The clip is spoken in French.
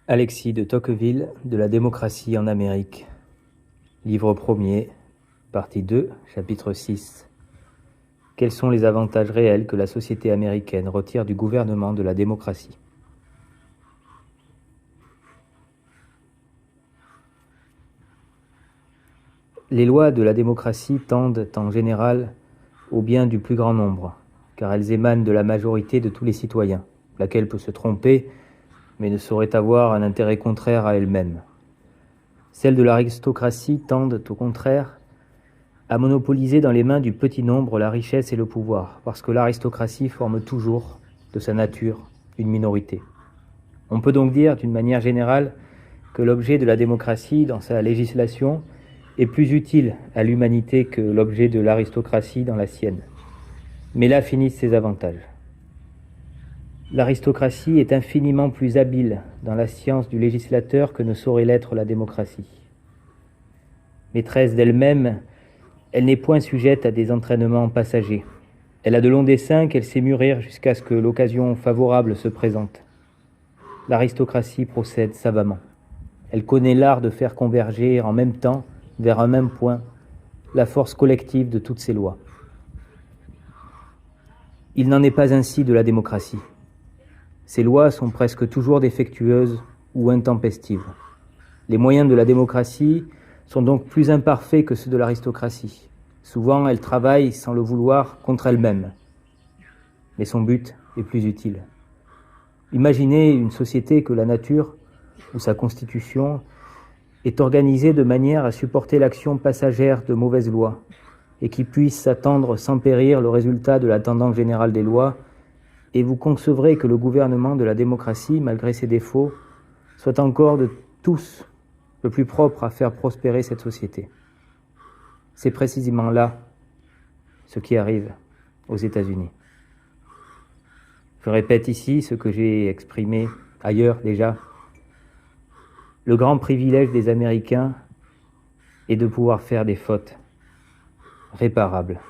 Alexis de Tocqueville, de la démocratie en Amérique. Livre 1er, partie 2, chapitre 6. Quels sont les avantages réels que la société américaine retire du gouvernement de la démocratie? Les lois de la démocratie tendent en général au bien du plus grand nombre, car elles émanent de la majorité de tous les citoyens, laquelle peut se tromper, mais ne saurait avoir un intérêt contraire à elle-même. Celles de l'aristocratie tendent, au contraire, à monopoliser dans les mains du petit nombre la richesse et le pouvoir, parce que l'aristocratie forme toujours, de sa nature, une minorité. On peut donc dire, d'une manière générale, que l'objet de la démocratie, dans sa législation, est plus utile à l'humanité que l'objet de l'aristocratie dans la sienne. Mais là finissent ses avantages. L'aristocratie est infiniment plus habile dans la science du législateur que ne saurait l'être la démocratie. Maîtresse d'elle-même, elle n'est point sujette à des entraînements passagers. Elle a de longs desseins qu'elle sait mûrir jusqu'à ce que l'occasion favorable se présente. L'aristocratie procède savamment. Elle connaît l'art de faire converger en même temps, vers un même point, la force collective de toutes ses lois. Il n'en est pas ainsi de la démocratie. Ces lois sont presque toujours défectueuses ou intempestives. Les moyens de la démocratie sont donc plus imparfaits que ceux de l'aristocratie. Souvent, elle travaille, sans le vouloir, contre elle-même. Mais son but est plus utile. Imaginez une société que la nature, ou sa constitution, est organisée de manière à supporter l'action passagère de mauvaises lois, et qui puisse s'attendre sans périr le résultat de la tendance générale des lois, et vous concevrez que le gouvernement de la démocratie, malgré ses défauts, soit encore de tous le plus propre à faire prospérer cette société. C'est précisément là ce qui arrive aux États-Unis. Je répète ici ce que j'ai exprimé ailleurs déjà. Le grand privilège des Américains est de pouvoir faire des fautes réparables.